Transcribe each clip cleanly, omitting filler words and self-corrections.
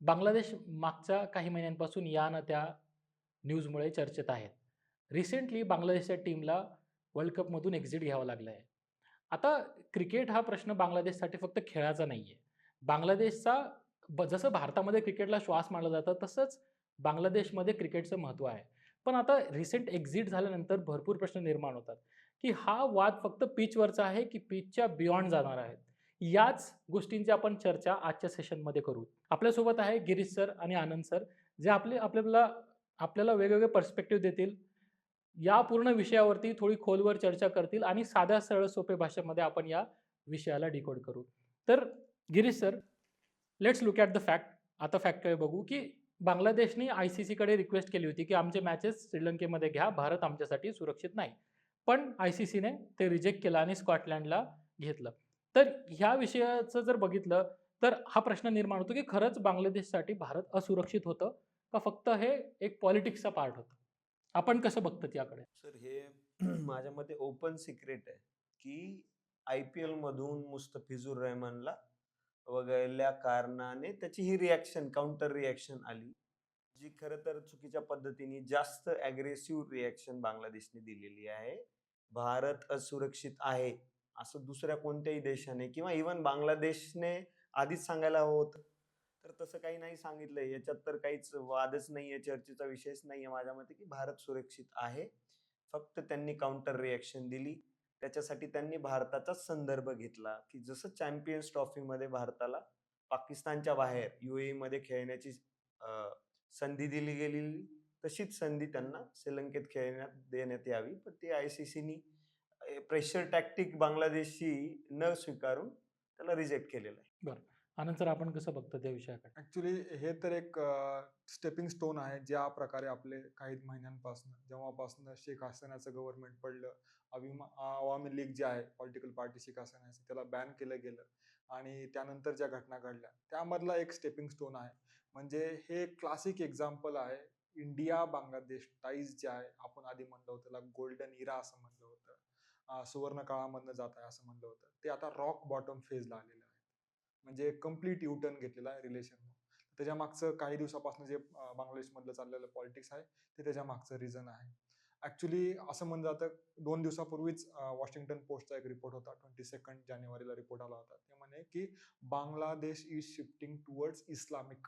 बांगलादेश मागच्या काही महिन्यांपासून या ना त्या न्यूजमुळे चर्चेत आहेत. रिसेंटली बांगलादेशच्या टीमला वर्ल्ड कपमधून एक्झिट घ्यावं लागलं आहे. आता क्रिकेट हा प्रश्न बांगलादेशसाठी फक्त खेळाचा नाहीये. बांगलादेशचा जसं भारतामध्ये क्रिकेटला श्वास मानलं जातं, तसंच बांगलादेशमध्ये क्रिकेटचं महत्त्व आहे. पण आता रिसेंट एक्झिट झाल्यानंतर भरपूर प्रश्न निर्माण होतात, की हा वाद फक्त पिचवरचा आहे, की पिचच्या बियॉन्ड जाणार आहे? याच गोष्टींची आपण चर्चा आजच्या सेशनमध्ये करू. आपल्यासोबत आहे गिरीश सर आणि आनंद सर, जे आपल्याला आपल्याला वेगवेगळे पर्स्पेक्टिव्ह देतील. या पूर्ण विषयावरती थोडी खोलवर चर्चा करतील आणि साध्या सरळ सोप्या भाषेमध्ये आपण या विषयाला डिकोड करू. तर Girish sir, let's look at the fact. आता फॅक्टकडे बघू, की बांगलादेशने आय-सी-सीकडे रिक्वेस्ट केली होती, की आमचे मॅचेस श्रीलंकेमध्ये घ्या, भारत आमच्यासाठी सुरक्षित नाही. पण आय-सी-सीने ते रिजेक्ट केलं आणि स्कॉटलंडला घेतलं. तर ह्या विषयाचं जर बघितलं, तर हा प्रश्न निर्माण होतो, की खरंच बांगलादेशसाठी भारत असुरक्षित होतं का फक्त हे एक पॉलिटिक्सचा पार्ट होता? आपण कसं बघतात याकडे? सर हे माझ्या मते ओपन सिक्रेट आहे की IPL मधून मुस्तफिजुर रहमानला वगळल्या कारणाने त्याची ही रिॲक्शन काउंटर रिॲक्शन आली, जी खरं तर चुकीच्या पद्धतीने जास्त ॲग्रेसिव्ह रिॲक्शन बांगलादेशने दिलेली आहे. भारत असुरक्षित आहे असं दुसऱ्या कोणत्याही देशाने किंवा इव्हन बांगलादेशने आधीच सांगायला हवं होतं. तर तसं काही नाही सांगितलंय. याच्यात तर काहीच वादच नाहीये, चर्चेचा विषयच नाहीये माझ्या मते, की भारत सुरक्षित आहे. फक्त त्यांनी काउंटर रिॲक्शन दिली. त्याच्यासाठी त्यांनी भारताचाच संदर्भ घेतला, की जसं चॅम्पियन्स ट्रॉफीमध्ये भारताला पाकिस्तानच्या बाहेर UAEमध्ये खेळण्याची अ, संधी दिली गेलेली, तशीच संधी त्यांना श्रीलंकेत खेळण्यात देण्यात यावी. पण ती ICCनी प्रेशर टॅक्टिक बांगलादेशची न स्वीकारून त्याला रिजेक्ट केलेलं आहे. बरं. आनंद सर, आपण कसं बघता त्या विषयाकडे? ॲक्चुअली हे तर एक स्टेपिंग स्टोन आहे. ज्या प्रकारे आपले काही महिन्यांपासून जेव्हापासून शेख हसीनाचं गव्हर्नमेंट पडलं, अवामी लीग जे आहे पॉलिटिकल पार्टी शेख हसीनाची, त्याला बॅन केलं गेलं आणि त्यानंतर ज्या घटना घडल्या, त्यामधला एक स्टेपिंग स्टोन आहे. म्हणजे हे क्लासिक एक्झाम्पल आहे. इंडिया बांगलादेश टाईज जे आहे, आपण आधी म्हणलं होतं त्याला गोल्डन इरा असं म्हणलं होतं. सुवर्ण काळामधनं जात आहे असं म्हणलं होतं. ते आता रॉक बॉटम फेजला आलेलं आहे. म्हणजे कंप्लीट यू टर्न घेतलेला आहे रिलेशन. त्याच्या मागचं काही दिवसापासून जे बांगलादेशमधलं चाललेलं पॉलिटिक्स आहे, ते त्याच्या मागचं रिझन आहे. ॲक्चुअली असं म्हणलं जातं, 2 दिवसापूर्वीच वॉशिंग्टन पोस्टचा एक रिपोर्ट होता. 22 जानेवारीला रिपोर्ट आला होता. ते म्हणे की Bangladesh is shifting towards Islamic,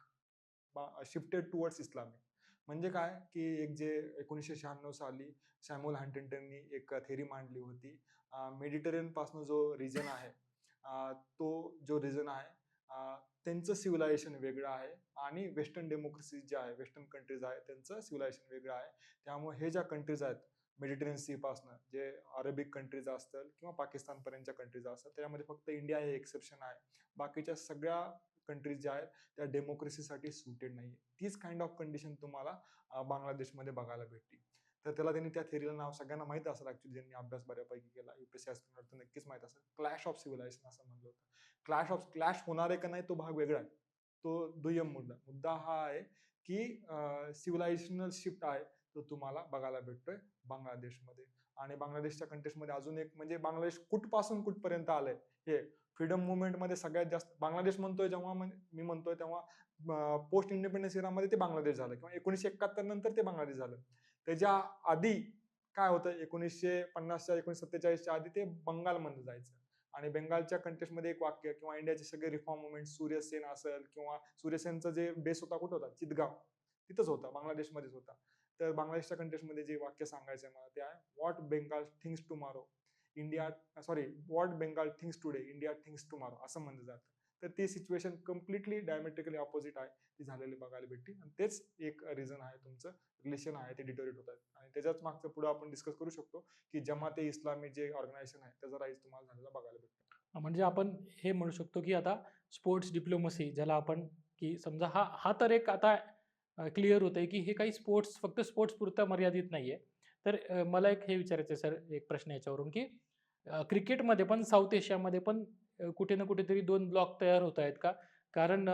shifted towards Islamic. म्हणजे काय, की एक जे 1996 साली सॅम्युअल हंटिंग्टननी एक थिअरी मांडली होती. मेडिटेरियन पासून जो रिजन आहे, तो जो रिजन आहे, त्यांचं सिव्हिलायझेशन वेगळं आहे आणि वेस्टर्न डेमोक्रेसी जे आहे, वेस्टर्न कंट्रीज आहे, त्यांचं सिव्हिलायझेशन वेगळं आहे. त्यामुळे हे ज्या कंट्रीज आहेत मेडिटेरियन सीपासनं, जे अरेबिक कंट्रीज असतील किंवा पाकिस्तानपर्यंतच्या कंट्रीज असतात, त्यामध्ये फक्त इंडिया हे एक्सेप्शन आहे. बाकीच्या सगळ्या कंट्रीज ज्या आहेत त्या डेमोक्रेसीसाठी सुटेड नाही. तीच काइंड ऑफ कंडिशन तुम्हाला बांगलादेशमध्ये बघायला भेटते. तर त्याला त्यांनी त्या थेरीला नाव सगळ्यांना माहित असेल, ऍक्च्युली ज्यांनी अभ्यास बऱ्यापैकी केला UPSC ऍस्पिरंट नक्कीच माहित असेल. क्लॅश ऑफ सिव्हिलायझेशन असं म्हणलं होतं. क्लॅश होणार आहे का नाही तो भाग वेगळा आहे. तो दुय्यम मुद्दा. मुद्दा हा आहे की सिव्हिलायझेशनल शिफ्ट आहे तो तुम्हाला बघायला भेटतोय बांगलादेशमध्ये. आणि बांगलादेशच्या कंटेक्स्टमध्ये अजून एक म्हणजे बांगलादेश कुठपासून कुठपर्यंत आलंय हे फ्रीडम मुवमेंटमध्ये सगळ्यात जास्त बांगलादेश म्हणतोय जेव्हा मी म्हणतोय तेव्हा पोस्ट इंडिपेंडन्स इरामध्ये ते बांगलादेश झालं किंवा 1971 नंतर ते बांगलादेश झालं. त्याच्या आधी काय होतं, 1950च्या 1947च्या आधी ते बंगालमध्ये जायचं. आणि बेंगालच्या कंटेक्स्टमध्ये एक वाक्य किंवा इंडियाचे सगळे रिफॉर्म मुवमेंट सूर्यसेन असेल किंवा सूर्यसेनचा जे बेस होता कुठं होता, चितगाव, तिथंच होता, बांगलादेशमध्येच होता. तर बांगलादेशच्या कंटेक्स्टमध्ये जे वाक्य सांगायचं आहे मला ते आहे, what Bengal thinks tomorrow India, sorry, what Bengal thinks today India thinks tomorrow असं म्हणलं जातं. तर ती सिच्युएशन कम्प्लिटली डायमेट्रिकली ऑपोजिट आहे, ती झालेली बघायला भेटते. आणि तेच एक रिझन आहे, तुमचं रिलेशन आहे ते डिटोरेट होत आहे. आणि त्याच्याच मागचं पुढे आपण डिस्कस करू शकतो की जमाते इस्लामी जे ऑर्गनायझेशन आहे त्याचा राईज तुम्हाला झालेला बघायला भेटतो. म्हणजे आपण हे म्हणू शकतो, की आता स्पोर्ट्स डिप्लोमसी ज्याला आपण, की समजा हा हा तर एक आता क्लिअर होतंय, की हे काही स्पोर्ट्स फक्त स्पोर्ट्स पुरतं मर्यादित नाहीये. तर मला एक हे विचारायचं आहे सर, एक प्रश्न याच्यावरून, की क्रिकेटमध्ये पण साऊथ एशियामध्ये पण कुठे ना कुठेतरी 2 ब्लॉक तयार होत आहेत का? कारण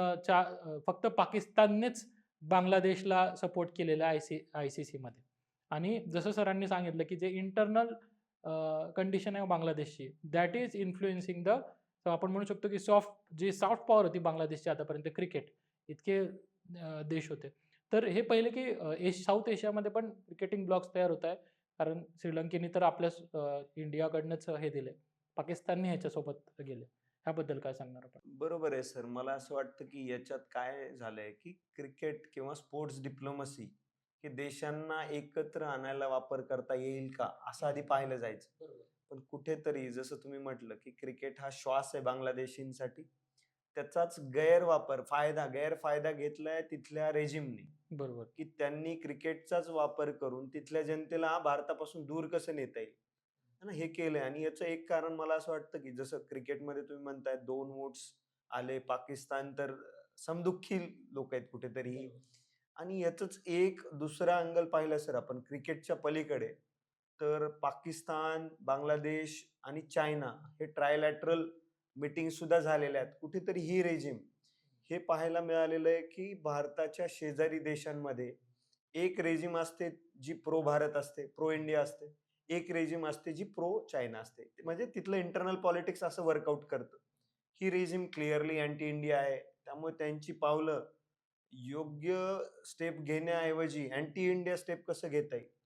फक्त पाकिस्ताननेच बांगलादेशला सपोर्ट केलेला आहे ICCमध्ये. आणि जसं सरांनी सांगितलं, की जे इंटरनल कंडिशन आहे बांगलादेशची, दॅट इज इन्फ्लुएन्सिंग द, तर आपण म्हणू शकतो, की जी सॉफ्ट पॉवर होती बांगलादेशची आतापर्यंत क्रिकेट, इतके देश होते. तर हे पहिले की साऊथ एशियामध्ये पण क्रिकेटिंग ब्लॉक्स तयार होत आहे. कारण श्रीलंकेने तर आपल्या इंडियाकडनंच हे दिलंय. पाकिस्तानने ह्याच्यासोबत गेले. ह्याबद्दल काय सांगणार आपण? बरोबर आहे सर. मला असं वाटतं की याच्यात काय झालंय की क्रिकेट किंवा स्पोर्ट्स डिप्लोमसी हे देशांना एकत्र आणायला वापर करता येईल का? असं आधी पाहिलं जायचं. बरोबर. पण कुठेतरी जसं तुम्ही म्हटलं की क्रिकेट हा श्वास आहे बांगलादेशींसाठी. त्याचाच गैरफायदा घेतलाय तिथल्या रेजिमने, बरोबर. की त्यांनी क्रिकेटचाच वापर करून तिथल्या जनतेला भारतापासून दूर कसं नेता येईल, है ना, हे केलंय. आणि याचं एक कारण मला असं वाटतं, की जसं क्रिकेटमध्ये तुम्ही म्हणताय 2 वोट्स आले. पाकिस्तान तर समदुःखी लोक आहेत कुठेतरी. आणि याचंच एक दुसरा अँगल पाहिला सर आपण क्रिकेटच्या पलीकडे, तर पाकिस्तान, बांगलादेश आणि चायना हे ट्रायलॅटरल मीटिंग सुद्धा झालेल्या आहेत. कुठेतरी ही रेजिम हे पाहायला मिळालेलं आहे, की भारताच्या शेजारी देशांमध्ये एक रेजिम असते जी प्रो भारत असते, प्रो इंडिया असते. एक रेजिम असते जी प्रो चायना असते. म्हणजे तिथलं इंटरनल पॉलिटिक्स असं वर्कआउट करतं. ही रेजिम क्लिअरली अँटी इंडिया आहे. त्यामुळे त्यांची पावलं योग्य स्टेप घेण्याऐवजी अँटी इंडिया स्टेप कसं घेता येईल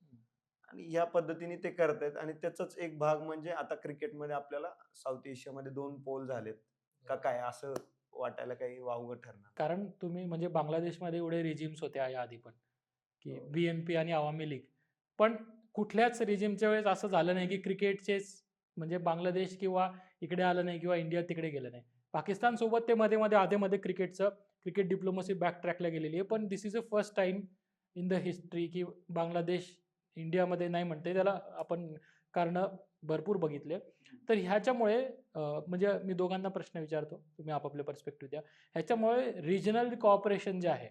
आणि या पद्धतीने ते करतायत. आणि त्याचाच एक भाग म्हणजे आता क्रिकेटमध्ये आपल्याला साऊथ एशियामध्ये 2 पोल झालेत का काय, असं वाटायला काही वावगं ठरणार. कारण तुम्ही म्हणजे बांगलादेशमध्ये एवढे रेजिम्स होते याआधी पण, की हो. BNP आणि आवामी लीग. पण कुठल्याच रेजिमच्या वेळेस असं झालं नाही, की क्रिकेटचेच म्हणजे बांगलादेश किंवा इकडे आलं नाही किंवा इंडिया तिकडे गेलं नाही. पाकिस्तानसोबत ते मध्ये-मध्ये, आधे-मध्ये क्रिकेट डिप्लोमसी बॅक ट्रॅकला गेलेली आहे. पण this is a first time in the history की बांगलादेश इंडियामध्ये नाही म्हणते. त्याला आपण कारणं भरपूर बघितले. तर ह्याच्यामुळे म्हणजे मी दोघांना प्रश्न विचारतो, तुम्ही आपापले पर्स्पेक्टिव्ह द्या. ह्याच्यामुळे रिजनल कोऑपरेशन जे आहे,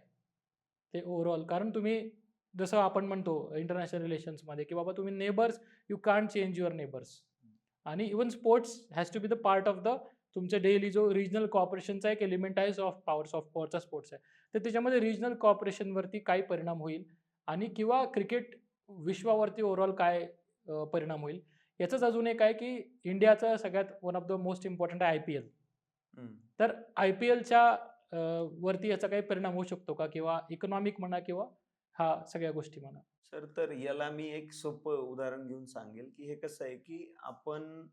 ते ओव्हरऑल कारण तुम्ही जसं आपण म्हणतो इंटरनॅशनल रिलेशन्समध्ये, की बाबा तुम्ही neighbours, you can't change your neighbours. आणि even sports has to be the part of the तुमच्या डेली जो रिजनल कोऑपरेशनचा एक एलिमेंट आहे, सॉफ्ट पॉवरचा स्पोर्ट्स आहे. तर त्याच्यामध्ये रिजनल कोऑपरेशनवरती काय परिणाम होईल आणि किंवा क्रिकेट विश्वावरती ओव्हरऑल काय परिणाम होईल. याचंच अजून एक आहे, की इंडियाचा सगळ्यात one of the most important आहे IPL. हम्म. तर IPLच्या वरती याचा काही परिणाम होऊ शकतो का? किंवा इकॉनॉमिक म्हणा किंवा ह्या सगळ्या गोष्टी म्हणा? सर, तर याला मी एक सोपं उदाहरण घेऊन सांगेल, की हे कसं आहे, की आपण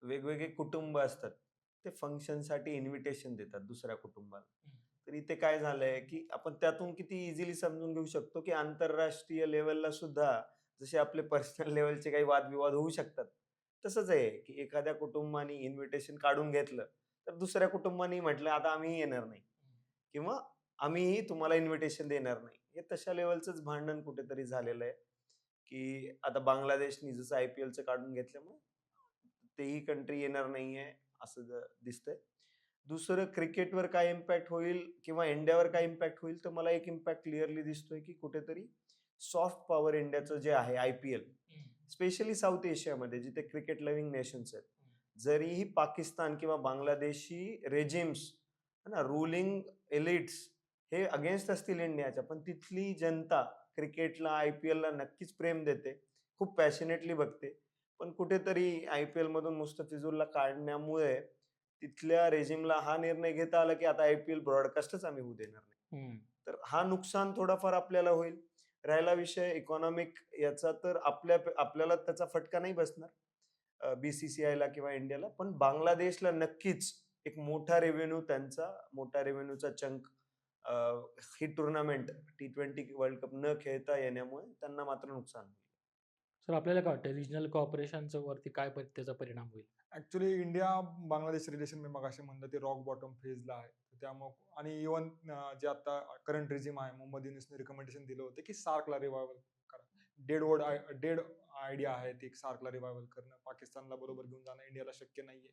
वेगवेगळे कुटुंब असतात. ते फंक्शनसाठी इन्व्हिटेशन देतात दुसऱ्या कुटुंबाला. तर इथे काय झालंय, की आपण त्यातून किती इझिली समजून घेऊ शकतो, की आंतरराष्ट्रीय लेव्हलला सुद्धा जसे आपले पर्सनल लेव्हलचे काही वादविवाद होऊ शकतात. तसंच आहे, की एखाद्या कुटुंबाने इन्व्हिटेशन काढून घेतलं, तर दुसऱ्या कुटुंबाने म्हटलं, "आता आम्हीही येणार नाही." किंवा आम्हीही तुम्हाला इन्व्हिटेशन देणार नाही. हे तशा लेव्हलचंच भांडण कुठेतरी झालेलं आहे, की आता बांगलादेशनी जसं IPLचं काढून घेतल्यामुळे तेही कंट्री येणार नाहीये असं दिसतंय. दुसरं क्रिकेटवर काय इम्पॅक्ट होईल किंवा इंडियावर काय इम्पॅक्ट होईल, तर मला एक इम्पॅक्ट क्लिअरली दिसतोय, की कुठेतरी सॉफ्ट पॉवर इंडियाचं जे आहे IPL, स्पेशली साऊथ एशियामध्ये जिथे क्रिकेट लव्हिंग नेशन्स आहेत. जरीही पाकिस्तान किंवा बांगलादेशी रेजिम्स ना रूलिंग एलिट्स हे अगेन्स्ट असतील इंडियाच्या, पण तिथली जनता क्रिकेटला IPLला नक्कीच प्रेम देते. खूप पॅशनेटली बघते. पण कुठेतरी IPL मधून मुस्तफिझुरला काढण्यामुळे तिथल्या रेजिमला हा निर्णय घेता आला, की आता IPL ब्रॉडकास्टच आम्ही होऊ देणार नाही. हं. तर हा नुकसान थोडाफार आपल्याला होईल. राहिला विषय इकॉनॉमिक याचा, तर आपल्याला त्याचा फटका नाही बसणार BCCIला किंवा इंडियाला. पण बांगलादेशला नक्कीच एक मोठा रेव्हेन्यूचा चंक ही टुर्नामेंट T20 वर्ल्ड कप न खेळता येण्यामुळे त्यांना मात्र नुकसान होईल. सर आपल्याला काय वाटतं रिजनल कोऑपरेशनच्या वरती काय त्याचा परिणाम होईल? ऍक्च्युली इंडिया बांगलादेश रिलेशन मी मगाशी म्हणलं ते रॉक बॉटम फेजला आहे. त्यामुळे आणि इव्हन जे आता करंट रेजिम आहे, मोहम्मद युनुसने रिकमेंडेशन दिलं होतं की सार्कला रिवायवल करा. डेड आयडिया आहे ती सार्कला रिवायवल करणं. पाकिस्तानला बरोबर घेऊन जाणं इंडियाला शक्य नाहीये.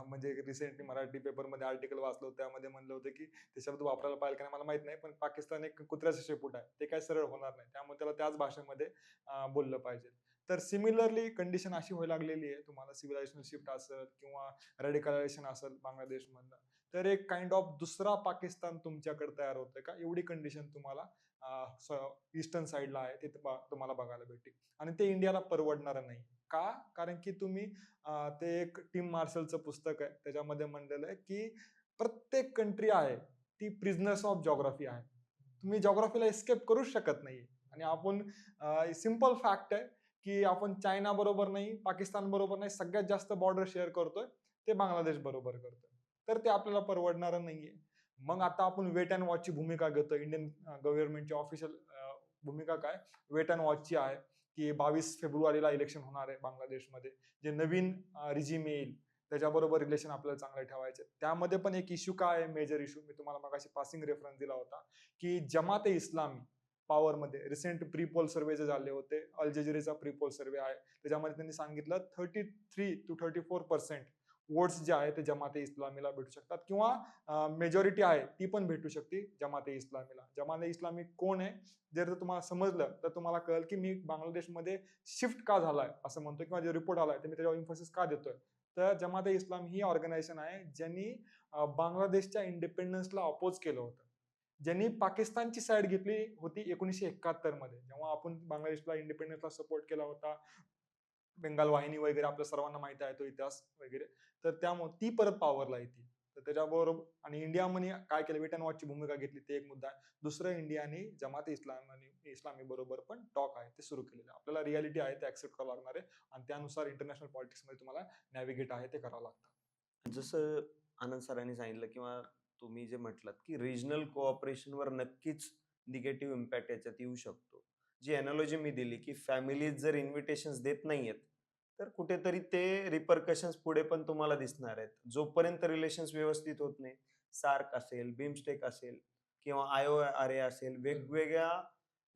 म्हणजे रिसेंटली मराठी पेपरमध्ये आर्टिकल वाचलं होतं, त्यामध्ये म्हणलं होतं की ते शब्द वापरायला पाहिजे का नाही मला माहित नाही, पण पाकिस्तान एक कुत्र्याचं शेपूट आहे, ते काय सरळ होणार नाही. त्यामुळे त्याला त्याच भाषेमध्ये बोललं पाहिजे. तर सिमिलरली कंडिशन अशी व्हायला लागलेली आहे, तुम्हाला सिव्हिलायझेशन शिफ्ट असेल किंवा रेडिकलायझेशन असेल बांगलादेशमधलं, तर एक काइंड ऑफ दुसरा पाकिस्तान तुमच्याकडे तयार होतोय का, एवढी कंडिशन तुम्हाला ईस्टर्न साईडला आहे ते तुम्हाला बघायला भेटेल. आणि ते इंडियाला परवडणार नाही. का? कारण की तुम्ही ते एक टीम मार्शलचं पुस्तक आहे, त्याच्यामध्ये म्हणलेलं आहे की प्रत्येक कंट्री आहे ती प्रिझनर्स ऑफ जॉग्राफी आहे. तुम्ही जॉग्राफीला एस्केप करूच शकत नाही. आणि आपण सिम्पल फॅक्ट आहे की आपण चायना बरोबर नाही, पाकिस्तान बरोबर नाही, सगळ्यात जास्त बॉर्डर शेअर करतोय ते बांगलादेश बरोबर करतोय. तर ते आपल्याला परवडणार नाहीये. मग आता आपण वेट अँड वॉचची भूमिका घेतो. इंडियन गव्हर्नमेंटची ऑफिशियल भूमिका काय वेट अँड वॉचची आहे की 22 फेब्रुवारीला इलेक्शन होणार आहे बांगलादेशमध्ये. जे नवीन रिजिम येईल त्याच्याबरोबर रिलेशन आपल्याला चांगले ठेवायचे. त्यामध्ये पण एक इश्यू काय आहे, मेजर इश्यू मी तुम्हाला मगाशी पासिंग रेफरन्स दिला होता की जमात ए इस्लामी पॉवरमध्ये रिसेंट प्री पोल सर्वे जे झाले होते, अल जजिराचा प्री पोल सर्वे आहे, त्याच्यामध्ये त्यांनी सांगितलं 33 to 34% वोट्स जे आहे ते जमात ए इस्लामीला भेटू शकतात किंवा मेजॉरिटी आहे ती पण भेटू शकते जमात ए इस्लामीला. जमात ए इस्लामी कोण आहे जर तुम्हाला समजलं तर तुम्हाला कळेल की मी बांगलादेशमध्ये शिफ्ट का झालाय असं म्हणतो किंवा जे रिपोर्ट आलाय ते मी त्याच्यावर इन्फोसिस का देतोय. तर जमात ए इस्लामी ही ऑर्गनायझेशन आहे ज्यांनी बांगलादेशच्या इंडिपेंडन्सला अपोज केलं होतं, ज्यांनी पाकिस्तानची साईड घेतली होती 1971 मध्ये, जेव्हा आपण बांगलादेशला इंडिपेंडन्सला सपोर्ट केला होता. बेंगाल वाहिनी वगैरे आपल्या सर्वांना माहिती आहे तो इतिहास वगैरे. तर त्यामुळे ती परत पॉवरला येते. तर त्याच्याबरोबर आणि इंडियामध्ये काय केलं, वेट अँड वॉचची भूमिका घेतली ते एक मुद्दा आहे. दुसरं इंडियाने जमात इस्लामी बरोबर पण टॉक आहे ते सुरू केलेलं आहे. आपल्याला रियालिटी आहे ते ऍक्सेप्ट करावं लागणार आहे आणि त्यानुसार इंटरनॅशनल पॉलिटिक्समध्ये तुम्हाला नॅव्हिगेट आहे ते करावं लागतं. जसं आनंद सरांनी सांगितलं किंवा तुम्ही जे म्हटलात की रिजनल कोऑपरेशनवर नक्कीच निगेटिव्ह इम्पॅक्ट याच्यात येऊ शकतो. जी एनॉलॉजी मी दिली की फॅमिलीज जर इन्व्हिटेशन्स देत नाहीयेत तर कुठेतरी ते रिपरकशन्स पुढे पण तुम्हाला दिसणार आहेत. जोपर्यंत रिलेशन्स व्यवस्थित होत नाही, सार्क असेल, बिमस्टेक असेल किंवा IORA असेल, वेगवेगळ्या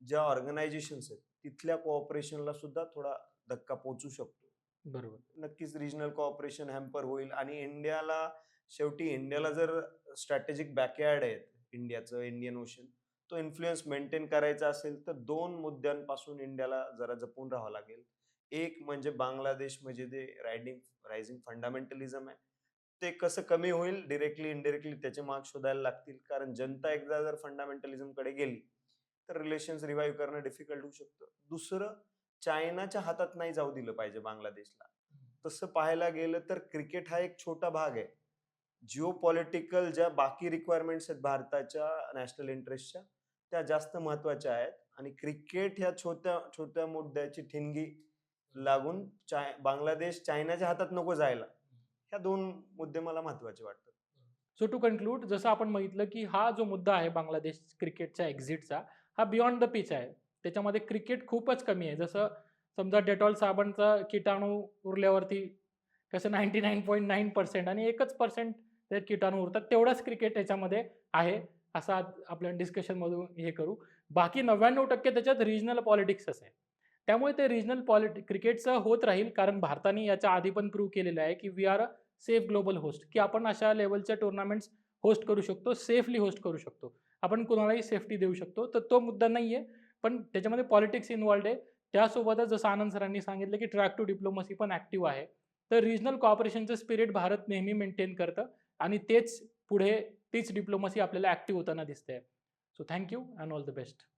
ज्या ऑर्गनायझेशन्स आहेत तिथल्या कोऑपरेशनला सुद्धा थोडा धक्का पोहोचू शकतो. बरोबर. नक्कीच रिजनल कोऑपरेशन हॅम्पर होईल आणि इंडियाला जर स्ट्रॅटेजिक बॅकयार्ड आहे इंडियाचं, इंडियन ओशन, तो इन्फ्लुएन्स मेंटेन करायचा असेल तर 2 मुद्द्यांपासून इंडियाला जरा जपून राहावं लागेल. एक म्हणजे बांगलादेश म्हणजे जे रायझिंग फंडामेंटलिझम आहे ते कसं कमी होईल, डिरेक्टली इनडिरेक्टली त्याचे मार्ग शोधायला लागतील. कारण जनता एकदा जर फंडामेंटलिझम कडे गेली तर रिलेशन्स रिवाईव्ह करणं डिफिकल्ट होऊ शकतं. दुसरं, चायनाच्या हातात नाही जाऊ दिलं पाहिजे बांगलादेशला. तसं पाहायला गेलं तर क्रिकेट हा एक छोटा भाग आहे. जिओ पॉलिटिकल ज्या बाकी रिक्वायरमेंट्स आहेत भारताच्या नॅशनल इंटरेस्टच्या त्या जास्त महत्वाच्या आहेत आणि क्रिकेट ह्या छोट्या छोट्या मुद्द्याची ठिणगी लागून बांगलादेश चायनाच्या हातात नको जायला. ह्या 2 मुद्दे मला महत्वाचे वाटतात. सो टू कन्क्लूड, जसं आपण बघितलं की हा जो मुद्दा आहे बांगलादेश क्रिकेटच्या एक्झिटचा, हा बियॉन्ड द पिच आहे. त्याच्यामध्ये क्रिकेट खूपच कमी आहे. जसं समजा डेटॉल साबणचा किटाणू उरल्यावरती कसं 99.9% आणि 1% त्यात किटाणू उरतात, तेवढाच क्रिकेट याच्यामध्ये आहे असं आज आपल्या डिस्कशनमधून हे करू. बाकी 99% त्याच्यात रिजनल पॉलिटिक्सच आहे. त्यामुळे ते रिजनल क्रिकेटचं होत राहील, कारण भारताने याच्या आधी पण प्रूव्ह केलेलं आहे की we are a safe global host, की आपण अशा लेवलच्या टुर्नामेंट्स होस्ट करू शकतो, सेफली होस्ट करू शकतो, आपण कुणालाही सेफ्टी देऊ शकतो. तर तो मुद्दा नाही आहे, पण त्याच्यामध्ये पॉलिटिक्स इन्व्हॉल्ड आहे. त्यासोबतच जसं आनंद सरांनी सांगितलं की ट्रॅक टू डिप्लोमसी पण ॲक्टिव्ह आहे. तर रिजनल कॉपरेशनचं स्पिरिट भारत नेहमी मेंटेन करतं आणि तेच पुढे तीच डिप्लोमसी आपल्याला ॲक्टिव्ह होताना दिसते. So thank you and all the best.